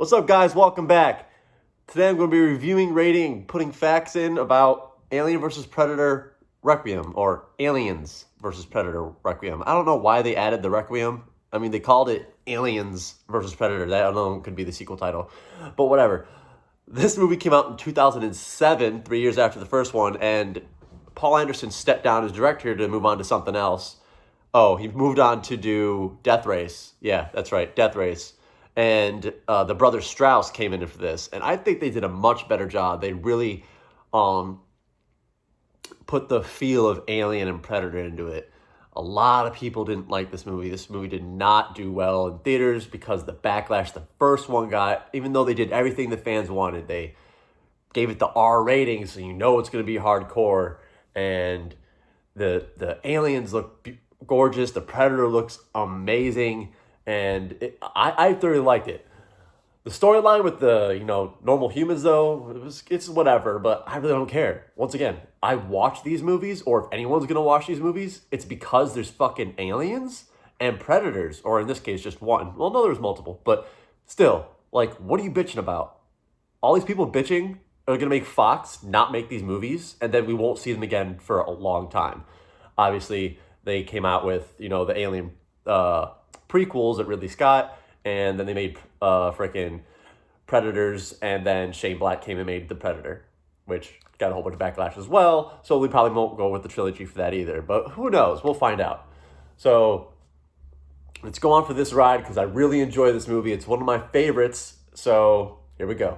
What's up, guys? Welcome back. Today I'm going to be reviewing, rating, putting facts in about Alien vs. Predator Requiem, or Aliens vs. Predator Requiem. I don't know why they added the Requiem. I mean, they called it Aliens vs. Predator. That alone could be the sequel title. But whatever. This movie came out in 2007, 3 years after the first one, and Paul Anderson stepped down as director to move on to something else. Oh, he moved on to do Death Race. Yeah, that's right, Death Race. And the brothers Strauss came in for this, and I think they did a much better job. They really put the feel of Alien and Predator into it. A lot of people didn't like this movie. This movie did not do well in theaters because the backlash the first one got, even though they did everything the fans wanted, they gave it the R rating, so you know it's going to be hardcore. And the aliens look gorgeous. The Predator looks amazing, and I thoroughly liked it. The storyline with the normal humans, though, it's whatever, but I really don't care. Once again, I watch these movies, or if anyone's gonna watch these movies, it's because there's fucking aliens and predators, or in this case, just one. Well, no, there's multiple, but still, like, what are you bitching about? All these people bitching are gonna make Fox not make these movies, and then we won't see them again for a long time. Obviously, they came out with the Alien prequels at Ridley Scott, and then they made freaking Predators, and then Shane Black came and made The Predator, which got a whole bunch of backlash as well. So we probably won't go with the trilogy for that either, but who knows? We'll find out. So let's go on for this ride because I really enjoy this movie. It's one of my favorites. So here we go.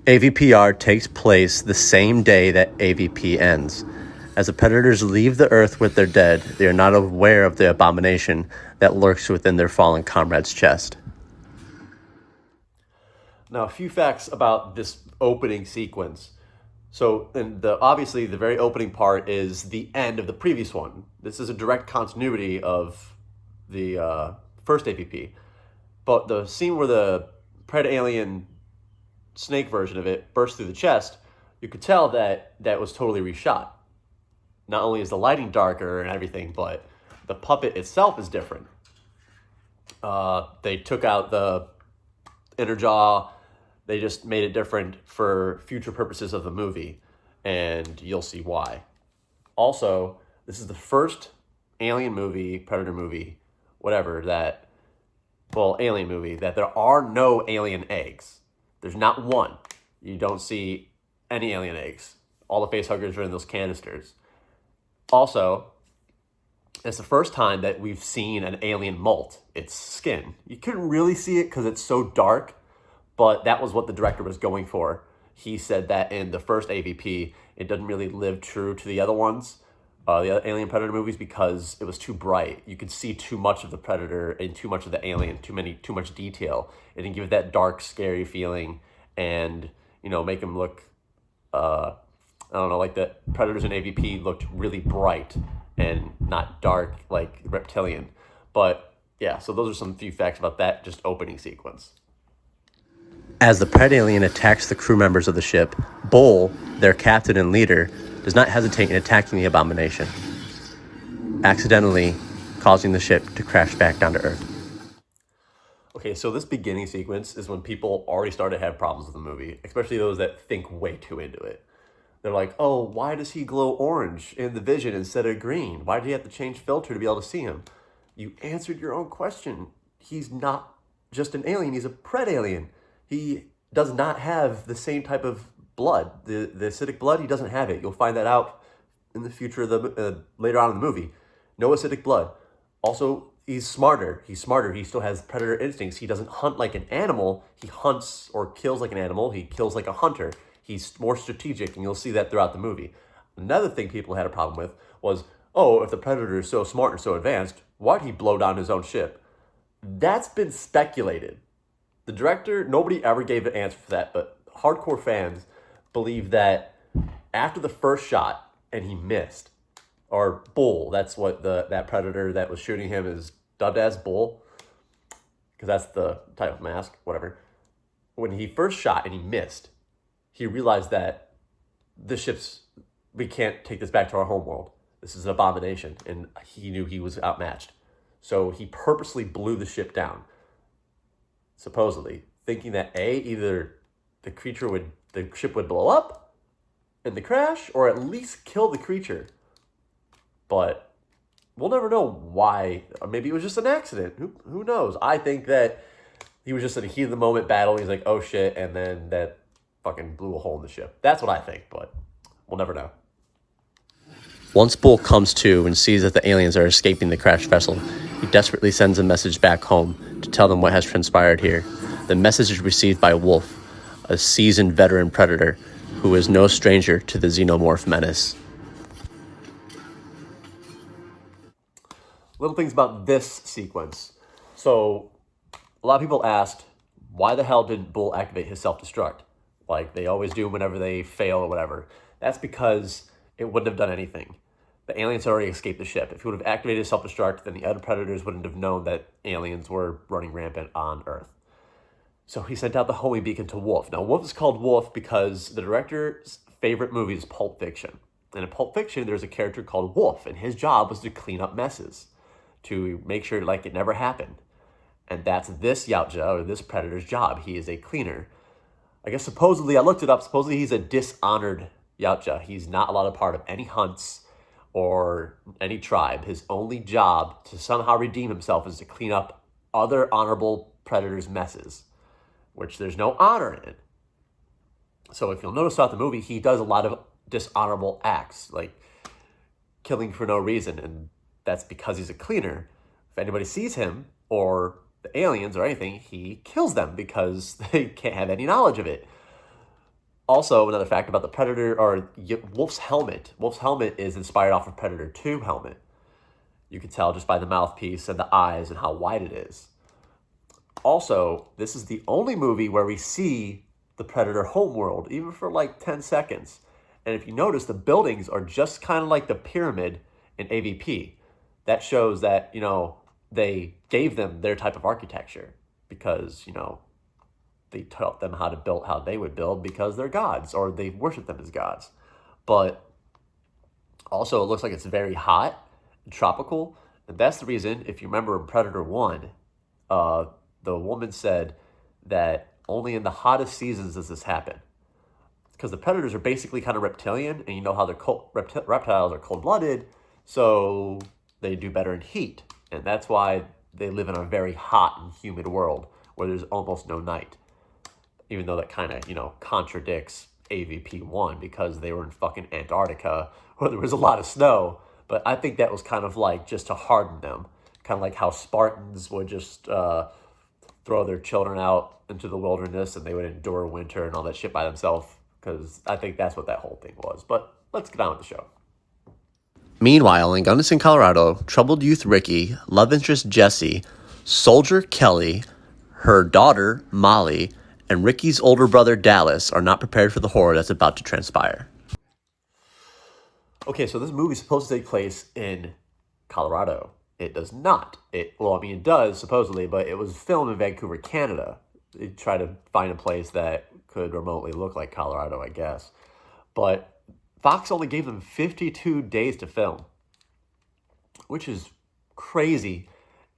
AVPR takes place the same day that AVP ends. As the Predators leave the Earth with their dead, they are not aware of the abomination that lurks within their fallen comrade's chest. Now, a few facts about this opening sequence. So, obviously, the very opening part is the end of the previous one. This is a direct continuity of the first AVP. But the scene where the Pred-Alien snake version of it burst through the chest, you could tell that that was totally reshot. Not only is the lighting darker and everything, but the puppet itself is different. They took out the inner jaw. They just made it different for future purposes of the movie, and you'll see why. Also, this is the first Alien movie, Predator movie, Alien movie, that there are no alien eggs. There's not one. You don't see any alien eggs. All the facehuggers are in those canisters. Also, it's the first time that we've seen an alien molt. Its skin. You couldn't really see it because it's so dark, but that was what the director was going for. He said that in the first AVP, it doesn't really live true to the other ones, the other Alien Predator movies, because it was too bright. You could see too much of the Predator and too much of the alien, too much detail. It didn't give it that dark, scary feeling, and make him look I don't know, like the Predators in AVP looked really bright and not dark like Reptilian. But yeah, so those are some few facts about that just opening sequence. As the Pred-Alien attacks the crew members of the ship, Bull, their captain and leader, does not hesitate in attacking the abomination, accidentally causing the ship to crash back down to Earth. Okay, so this beginning sequence is when people already start to have problems with the movie, especially those that think way too into it. They're like, oh, why does he glow orange in the vision instead of green? Why did he have to change filter to be able to see him? You answered your own question. He's not just an alien. He's a Pred-Alien. He does not have the same type of blood. The acidic blood, he doesn't have it. You'll find that out in the future, later on in the movie. No acidic blood. Also, he's smarter. He still has predator instincts. He doesn't hunt like an animal. He hunts or kills like an animal. He kills like a hunter. He's more strategic, and you'll see that throughout the movie. Another thing people had a problem with was, oh, if the Predator is so smart and so advanced, why'd he blow down his own ship? That's been speculated. The director, nobody ever gave an answer for that, but hardcore fans believe that after the first shot, and he missed, or Bull, that's what that Predator that was shooting him is dubbed as Bull, because that's the type of mask, whatever. When he first shot and he missed, he realized that we can't take this back to our homeworld. This is an abomination, and he knew he was outmatched. So he purposely blew the ship down, supposedly, thinking that either the ship would blow up in the crash, or at least kill the creature. But we'll never know why. Or maybe it was just an accident. Who knows? I think that he was just in a heat of the moment battle. He's like, oh shit, and then that fucking blew a hole in the ship. That's what I think, but we'll never know. Once Bull comes to and sees that the aliens are escaping the crashed vessel, he desperately sends a message back home to tell them what has transpired here. The message is received by Wolf, a seasoned veteran predator who is no stranger to the xenomorph menace. Little things about this sequence. So, a lot of people asked, why the hell didn't Bull activate his self-destruct? Like they always do whenever they fail or whatever. That's because it wouldn't have done anything. The aliens already escaped the ship. If he would have activated his self-destruct, then the other predators wouldn't have known that aliens were running rampant on Earth. So he sent out the homing beacon to Wolf. Now, Wolf is called Wolf because the director's favorite movie is Pulp Fiction. And in Pulp Fiction, there's a character called Wolf, and his job was to clean up messes, to make sure like it never happened. And that's this Yautja, or this predator's job. He is a cleaner. I guess supposedly, I looked it up, supposedly he's a dishonored Yautja. He's not allowed a part of any hunts or any tribe. His only job to somehow redeem himself is to clean up other honorable predators' messes, which there's no honor in. So if you'll notice throughout the movie, he does a lot of dishonorable acts, like killing for no reason, and that's because he's a cleaner. If anybody sees him, or the aliens or anything, he kills them because they can't have any knowledge of it. Also, another fact about the Predator, or Wolf's helmet. Wolf's helmet is inspired off of Predator 2 helmet. You can tell just by the mouthpiece and the eyes and how wide it is. Also, this is the only movie where we see the Predator homeworld, even for like 10 seconds. And if you notice, the buildings are just kind of like the pyramid in AVP. That shows that, they gave them their type of architecture because, they taught them how to build how they would build because they're gods, or they worship them as gods. But also, it looks like it's very hot and tropical. And that's the reason, if you remember in Predator 1, the woman said that only in the hottest seasons does this happen. Because the predators are basically kind of reptilian, and you know how they're reptiles are cold-blooded, so they do better in heat. And that's why they live in a very hot and humid world where there's almost no night. Even though that kind of, contradicts AVP 1 because they were in fucking Antarctica where there was a lot of snow. But I think that was kind of like just to harden them. Kind of like how Spartans would just throw their children out into the wilderness and they would endure winter and all that shit by themselves. Because I think that's what that whole thing was. But let's get on with the show. Meanwhile, in Gunnison, Colorado, troubled youth Ricky, love interest Jesse, soldier Kelly, her daughter Molly, and Ricky's older brother Dallas are not prepared for the horror that's about to transpire. Okay, so this movie is supposed to take place in Colorado. It does not. It does, supposedly, but it was filmed in Vancouver, Canada. They tried to find a place that could remotely look like Colorado, I guess. But Fox only gave them 52 days to film, which is crazy.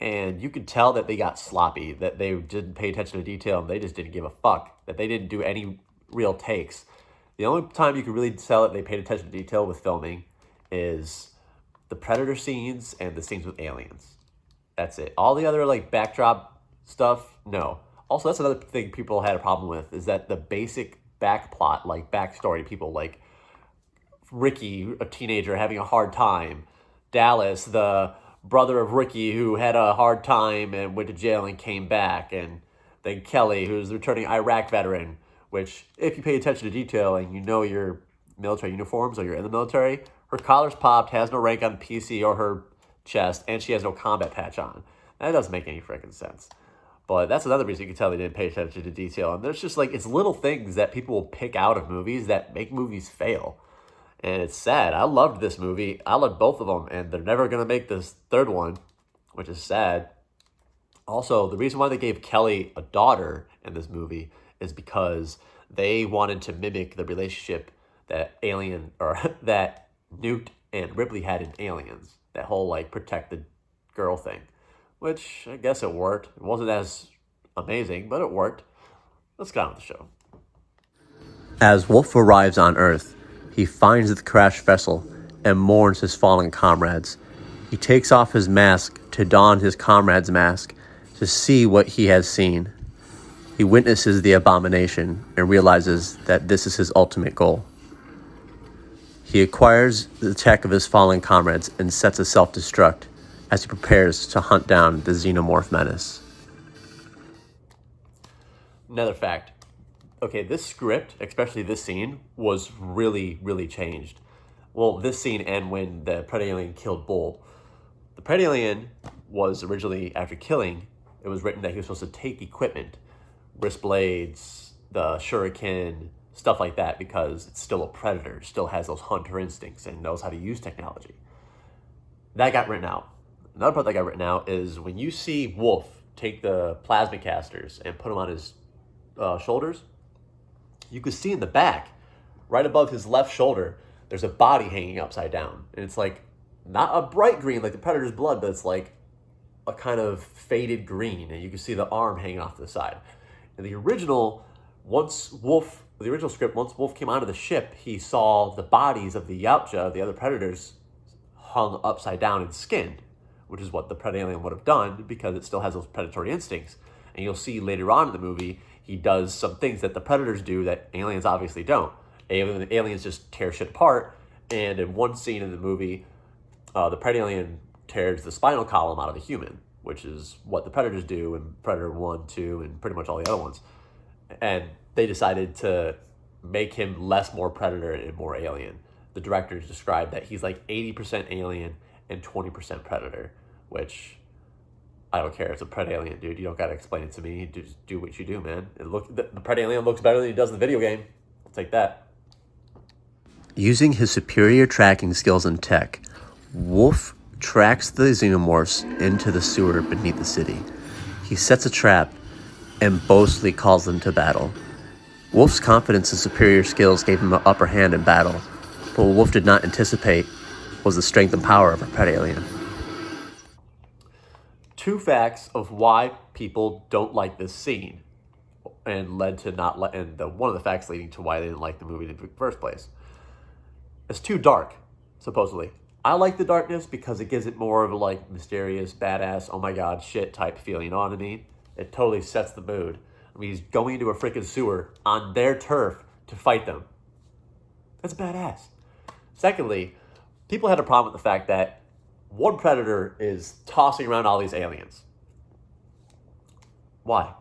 And you could tell that they got sloppy, that they didn't pay attention to detail, and they just didn't give a fuck, that they didn't do any real takes. The only time you could really tell that they paid attention to detail with filming is the Predator scenes and the scenes with aliens. That's it. All the other backdrop stuff, no. Also, that's another thing people had a problem with, is that the basic backplot, backstory, people like Ricky, a teenager having a hard time, Dallas, the brother of Ricky who had a hard time and went to jail and came back, and then Kelly, who's the returning Iraq veteran, which, if you pay attention to detail and you know your military uniforms or you're in the military, her collar's popped, has no rank on PC or her chest, and she has no combat patch on. That doesn't make any freaking sense. But that's another reason you can tell they didn't pay attention to detail. And there's just it's little things that people will pick out of movies that make movies fail. And it's sad. I loved this movie. I loved both of them. And they're never going to make this third one, which is sad. Also, the reason why they gave Kelly a daughter in this movie is because they wanted to mimic the relationship that that Newt and Ripley had in Aliens. That whole protect the girl thing. Which I guess it worked. It wasn't as amazing, but it worked. Let's get on with the show. As Wolf arrives on Earth, he finds the crashed vessel and mourns his fallen comrades. He takes off his mask to don his comrade's mask to see what he has seen. He witnesses the abomination and realizes that this is his ultimate goal. He acquires the tech of his fallen comrades and sets a self-destruct as he prepares to hunt down the xenomorph menace. Another fact. Okay, this script, especially this scene, was really, really changed. Well, this scene and when the Predalien killed Bull. The Predalien was originally, after killing, it was written that he was supposed to take equipment, wrist blades, the shuriken, stuff like that, because it's still a predator, still has those hunter instincts and knows how to use technology. That got written out. Another part that got written out is when you see Wolf take the plasma casters and put them on his shoulders, you could see in the back, right above his left shoulder, there's a body hanging upside down. And it's like, not a bright green like the Predator's blood, but it's like a kind of faded green. And you can see the arm hanging off to the side. In the original, once Wolf came onto the ship, he saw the bodies of the Yautja, the other Predators, hung upside down and skinned, which is what the Predalien would have done because it still has those predatory instincts. And you'll see later on in the movie, he does some things that the Predators do that aliens obviously don't. Aliens just tear shit apart, and in one scene in the movie, the Predalien tears the spinal column out of a human, which is what the Predators do in Predator 1, 2, and pretty much all the other ones. And they decided to make him more Predator and more alien. The directors described that he's like 80% alien and 20% Predator, which I don't care. It's a Predalien, dude. You don't got to explain it to me. Just do what you do, man. The Predalien looks better than he does in the video game. I'll take that. Using his superior tracking skills and tech, Wolf tracks the xenomorphs into the sewer beneath the city. He sets a trap and boastfully calls them to battle. Wolf's confidence and superior skills gave him an upper hand in battle, but what Wolf did not anticipate was the strength and power of a Predalien. Two facts of why people don't like this scene, and one of the facts leading to why they didn't like the movie in the first place. It's too dark, supposedly. I like the darkness because it gives it more of a like mysterious, badass, oh my god, shit type feel, you know what I mean? It totally sets the mood. I mean, he's going into a freaking sewer on their turf to fight them. That's badass. Secondly, people had a problem with the fact that one Predator is tossing around all these aliens. Why?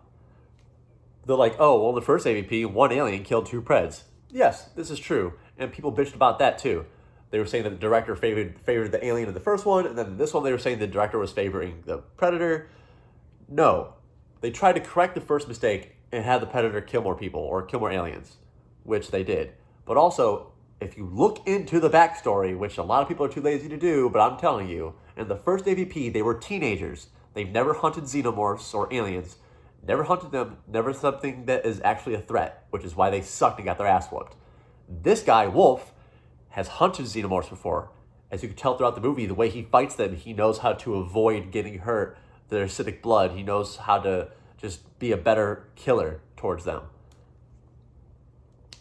They're like, oh, well, in the first AVP, one alien killed two Preds. Yes, this is true. And people bitched about that too. They were saying that the director favored the alien in the first one, and then in this one they were saying the director was favoring the Predator. No. They tried to correct the first mistake and have the Predator kill more people or kill more aliens, which they did. But also, if you look into the backstory, which a lot of people are too lazy to do, but I'm telling you, in the first AVP, they were teenagers. They've never hunted xenomorphs or aliens. Never hunted them. Never something that is actually a threat, which is why they sucked and got their ass whooped. This guy, Wolf, has hunted xenomorphs before. As you can tell throughout the movie, the way he fights them, he knows how to avoid getting hurt, their acidic blood. He knows how to just be a better killer towards them.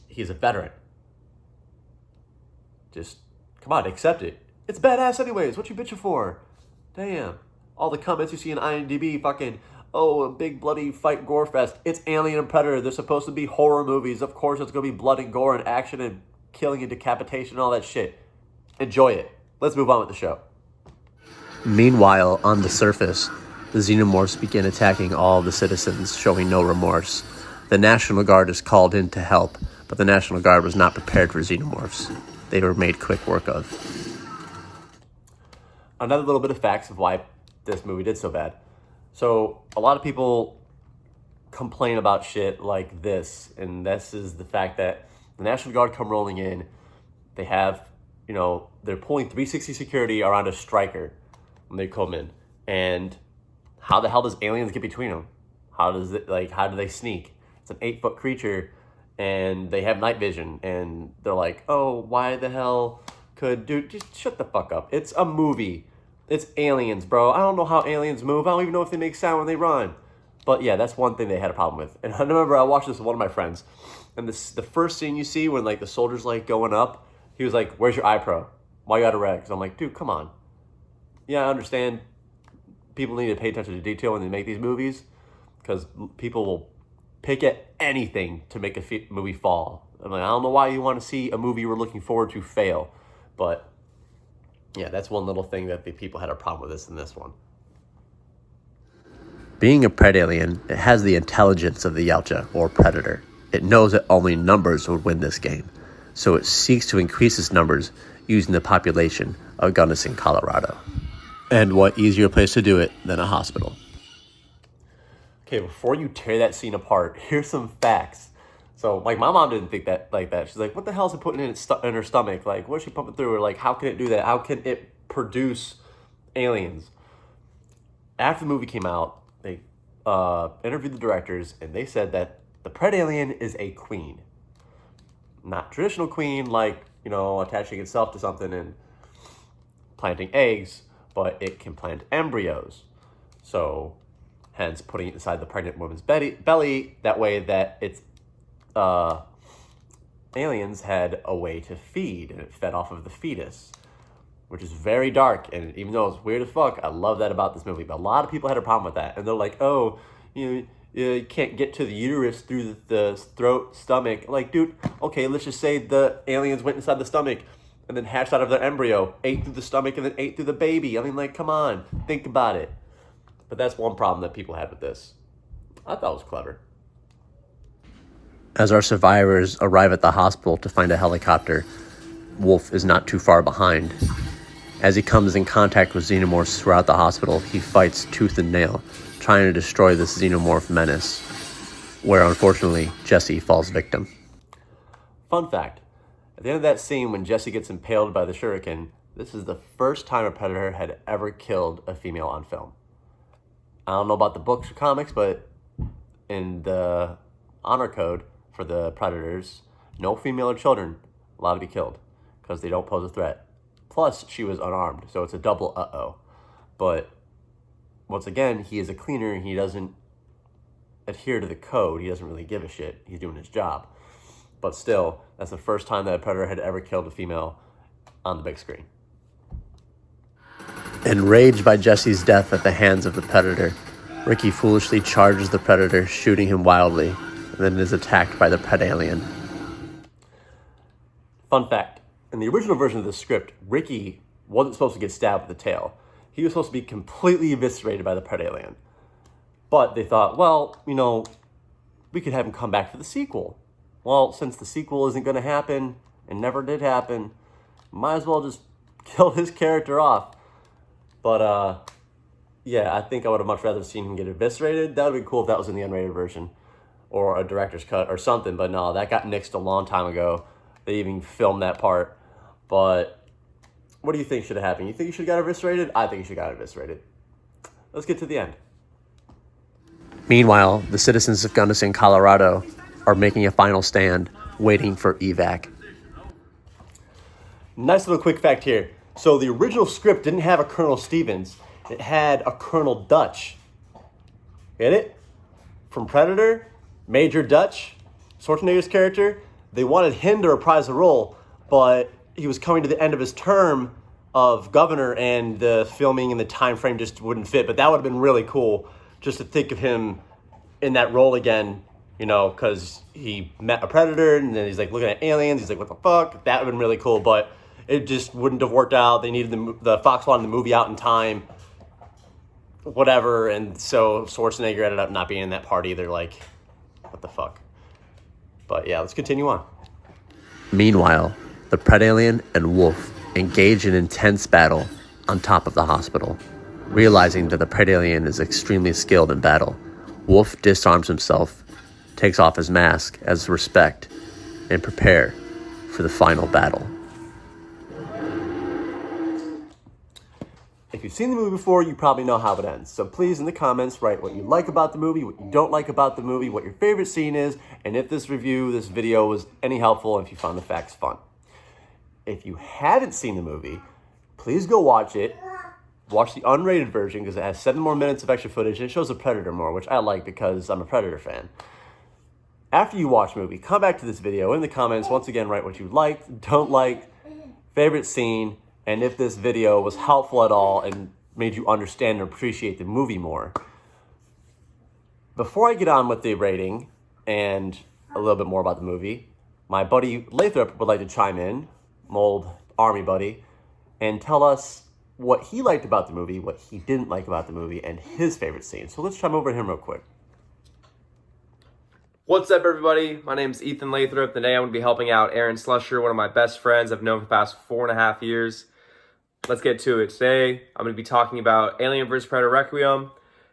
He's a veteran. Just, come on, accept it. It's badass anyways. What you bitching for? Damn. All the comments you see in IMDb, fucking, oh, a big bloody fight gore fest. It's Alien and Predator. They're supposed to be horror movies. Of course it's going to be blood and gore and action and killing and decapitation and all that shit. Enjoy it. Let's move on with the show. Meanwhile, on the surface, the xenomorphs begin attacking all of the citizens, showing no remorse. The National Guard is called in to help, but the National Guard was not prepared for xenomorphs. They were made quick work of. Another little bit of facts of why this movie did so bad. So, a lot of people complain about shit like this, and this is the fact that the National Guard come rolling in. They have, they're pulling 360 security around a striker when they come in. And how the hell does aliens get between them? How do they sneak? It's an 8-foot creature, and they have night vision, and they're like, oh, why the hell dude, just shut the fuck up. It's a movie. It's aliens, bro. I don't know how aliens move. I don't even know if they make sound when they run. But yeah, that's one thing they had a problem with. And I remember I watched this with one of my friends, and the first scene you see when like the soldier's like going up, he was like, "Where's your eye pro? Why you out of red?" Because I'm like, dude, come on. Yeah, I understand people need to pay attention to detail when they make these movies, because people will pick at anything to make a movie fall. I'm like, I don't know why you want to see a movie we're looking forward to fail, but yeah, that's one little thing that the people had a problem with in this one. Being a pred alien, it has the intelligence of the Yautja, or predator. It knows that only numbers would win this game, so it seeks to increase its numbers using the population of Gunnison, Colorado. And what easier place to do it than a hospital? Okay, before you tear that scene apart, here's some facts. So, like, my mom didn't think that like that. She's like, what the hell is it putting in her stomach? Like, what is she pumping through? Or, like, how can it do that? How can it produce aliens? After the movie came out, they interviewed the directors, and they said that the pred alien is a queen. Not traditional queen, like, you know, attaching itself to something and planting eggs, but it can plant embryos. So, hence putting it inside the pregnant woman's belly, that way that its aliens had a way to feed, and it fed off of the fetus, which is very dark. And even though it's weird as fuck, I love that about this movie. But a lot of people had a problem with that, and they're like, oh, you can't get to the uterus through the throat, stomach. Like, dude, okay, let's just say the aliens went inside the stomach and then hatched out of their embryo, ate through the stomach, and then ate through the baby. I mean, like, come on, think about it. But that's one problem that people had with this. I thought it was clever. As our survivors arrive at the hospital to find a helicopter, Wolf is not too far behind. As he comes in contact with xenomorphs throughout the hospital, he fights tooth and nail, trying to destroy this xenomorph menace, where unfortunately Jesse falls victim. Fun fact, at the end of that scene when Jesse gets impaled by the shuriken, this is the first time a predator had ever killed a female on film. I don't know about the books or comics, but in the honor code for the predators, no female or children allowed to be killed because they don't pose a threat. Plus, she was unarmed, so it's a double uh-oh. But once again, he is a cleaner and he doesn't adhere to the code. He doesn't really give a shit. He's doing his job. But still, that's the first time that a predator had ever killed a female on the big screen. Enraged by Jesse's death at the hands of the predator, Ricky foolishly charges the predator, shooting him wildly, and then is attacked by the pred alien. Fun fact, in the original version of the script, Ricky wasn't supposed to get stabbed with the tail. He was supposed to be completely eviscerated by the pred alien. But they thought, well, you know, we could have him come back for the sequel. Well, since the sequel isn't going to happen, and never did happen, might as well just kill his character off. But, yeah, I think I would have much rather seen him get eviscerated. That would be cool if that was in the unrated version or a director's cut or something. But no, that got nixed a long time ago. They even filmed that part. But what do you think should have happened? You think he should have got eviscerated? I think he should have got eviscerated. Let's get to the end. Meanwhile, the citizens of Gunnison, Colorado are making a final stand, waiting for evac. Nice little quick fact here. So the original script didn't have a Colonel Stevens. It had a Colonel Dutch. Get it? From Predator, Major Dutch, Schwarzenegger's character. They wanted him to reprise the role, but he was coming to the end of his term of governor, and the filming and the time frame just wouldn't fit. But that would have been really cool, just to think of him in that role again, you know, because he met a predator, and then he's like looking at aliens. He's like, what the fuck? That would have been really cool, but it just wouldn't have worked out. They needed the Fox wanted the movie out in time, whatever, and so Schwarzenegger ended up not being in that part either. Like, what the fuck? But yeah, let's continue on. Meanwhile, the pred alien and Wolf engage in intense battle on top of the hospital. Realizing that the pred alien is extremely skilled in battle, Wolf disarms himself, takes off his mask as respect, and prepare for the final battle. If you've seen the movie before, you probably know how it ends. So please, in the comments, write what you like about the movie, what you don't like about the movie, what your favorite scene is, and if this video was any helpful, and if you found the facts fun. If you haven't seen the movie, please go watch it. watch the unrated version because it has 7 more minutes of extra footage and it shows the Predator more, which I like because I'm a Predator fan. After you watch the movie, come back to this video in the comments. Once again, write what you liked, don't like, favorite scene, and if this video was helpful at all and made you understand and appreciate the movie more. Before I get on with the rating and a little bit more about the movie, my buddy Lathrop would like to chime in, my old army buddy, and tell us what he liked about the movie, what he didn't like about the movie, and his favorite scene. So let's chime over to him real quick. What's up, everybody? My name is Ethan Lathrop. Today I'm going to be helping out Aaron Slusher, one of my best friends I've known for the past 4.5 years. Let's get to it. Today I'm going to be talking about Alien vs. Predator Requiem,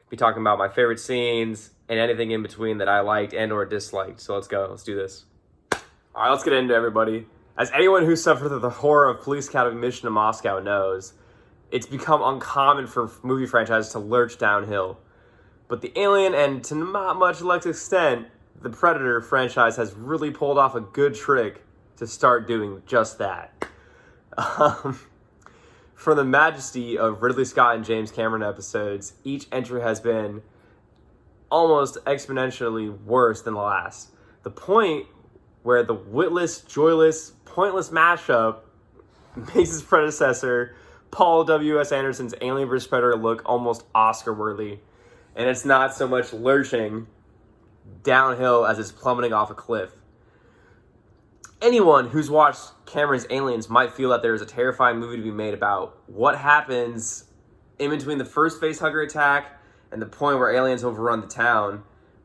be talking about my favorite scenes, and anything in between that I liked and or disliked. So let's go. Let's do this. All right, let's get into it, everybody. As anyone who suffered through the horror of Police Academy Mission to Moscow knows, it's become uncommon for movie franchises to lurch downhill. But the Alien, and to not much less extent, the Predator franchise has really pulled off a good trick to start doing just that. For the majesty of Ridley Scott and James Cameron episodes, each entry has been almost exponentially worse than the last. The point where the witless, joyless, pointless mashup makes his predecessor, Paul W.S. Anderson's Alien vs. Predator, look almost Oscar-worthy. And it's not so much lurching downhill as it's plummeting off a cliff. Anyone who's watched Cameron's Aliens might feel that there is a terrifying movie to be made about what happens in between the first facehugger attack and the point where aliens overrun the town,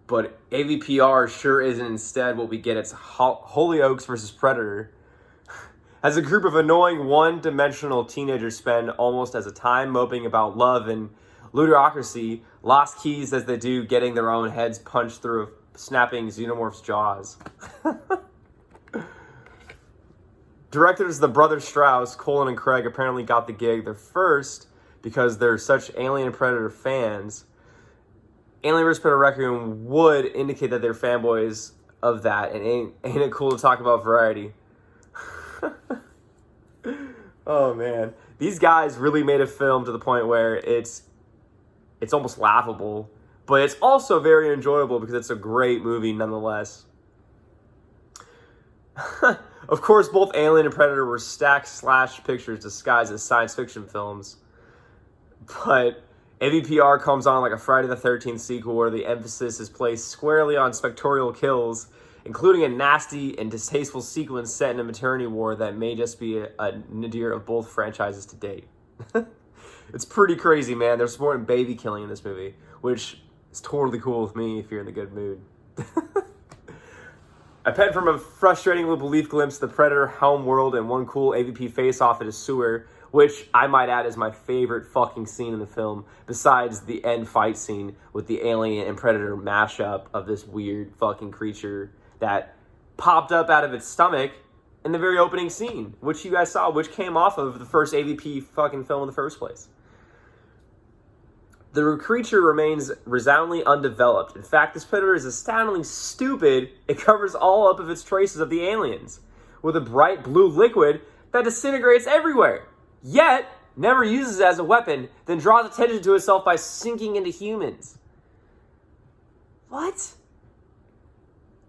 but AVPR sure isn't instead what we get. It's Hollyoaks versus Predator. As a group of annoying one-dimensional teenagers spend almost as a time moping about love and ludocracy, lost keys as they do getting their own heads punched through a snapping xenomorph's jaws. Directors the brothers Strauss, Colin and Craig, apparently got the gig. They're first because they're such Alien and Predator fans. Alien vs. Predator Requiem would indicate that they're fanboys of that, and ain't it cool to talk about variety? Oh man, these guys really made a film to the point where it's almost laughable, but it's also very enjoyable because it's a great movie nonetheless. Of course, both Alien and Predator were stacked slash pictures disguised as science fiction films, but AVPR comes on like a Friday the 13th sequel where the emphasis is placed squarely on spectacular kills, including a nasty and distasteful sequence set in a maternity ward that may just be a nadir of both franchises to date. It's pretty crazy, man. There's more than baby killing in this movie, which is totally cool with me if you're in a good mood. I penned from a frustrating little belief glimpse of the Predator home world and one cool AVP face-off at a sewer, which I might add is my favorite fucking scene in the film, besides the end fight scene with the Alien and Predator mashup of this weird fucking creature that popped up out of its stomach in the very opening scene, which you guys saw, which came off of the first AVP fucking film in the first place. The creature remains resoundingly undeveloped. In fact, this Predator is astoundingly stupid. It covers all up of its traces of the aliens with a bright blue liquid that disintegrates everywhere, yet never uses it as a weapon, then draws attention to itself by sinking into humans. What?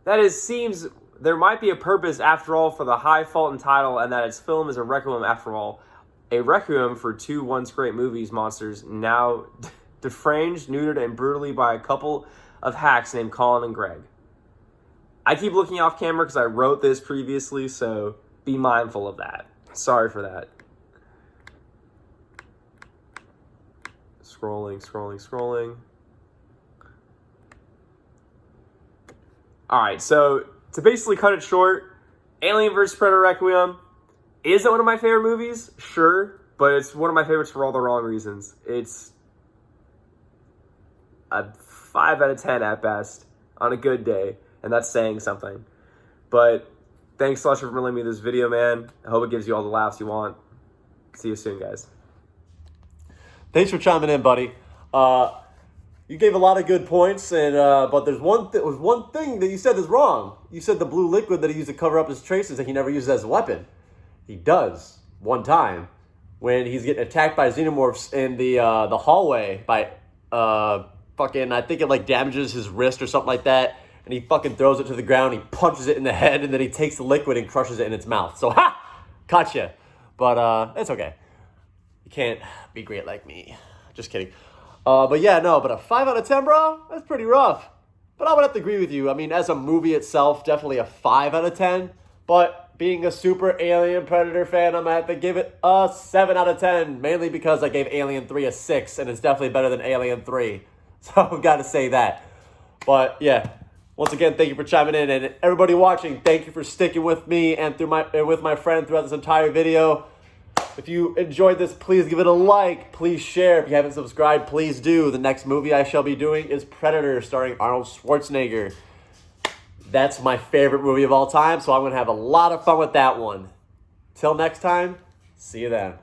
That is, seems there might be a purpose after all for the high fault in title, and that its film is a requiem after all. A requiem for two once great movies monsters, now defranged, neutered, and brutally by a couple of hacks named Colin and Greg. I keep looking off camera because I wrote this previously, so be mindful of that. Sorry for that. Scrolling. Alright, so to basically cut it short, Alien vs. Predator Requiem, is it one of my favorite movies? Sure, but it's one of my favorites for all the wrong reasons. It's a 5 out of 10 at best on a good day, and that's saying something. But thanks, Slusher, for letting me this video, man. I hope it gives you all the laughs you want. See you soon, guys. Thanks for chiming in, buddy. You gave a lot of good points, and but there's one thing that you said is wrong. You said the blue liquid that he used to cover up his traces that he never uses as a weapon. He does one time when he's getting attacked by xenomorphs in the hallway by fucking, I think it like damages his wrist or something like that, and he fucking throws it to the ground, he punches it in the head, and then he takes the liquid and crushes it in its mouth. So, ha! Gotcha. But it's okay. You can't be great like me. Just kidding. But yeah, no, but a 5 out of 10, bro, that's pretty rough. But I would have to agree with you. I mean, as a movie itself, definitely a 5 out of 10. But being a super Alien Predator fan, I'm going to have to give it a 7 out of 10. Mainly because I gave Alien 3 a 6, and it's definitely better than Alien 3. So I've got to say that. But yeah, once again, thank you for chiming in. And everybody watching, thank you for sticking with me and with my friend throughout this entire video. If you enjoyed this, please give it a like. Please share. If you haven't subscribed, please do. The next movie I shall be doing is Predator, starring Arnold Schwarzenegger. That's my favorite movie of all time, so I'm going to have a lot of fun with that one. Till next time, see you then.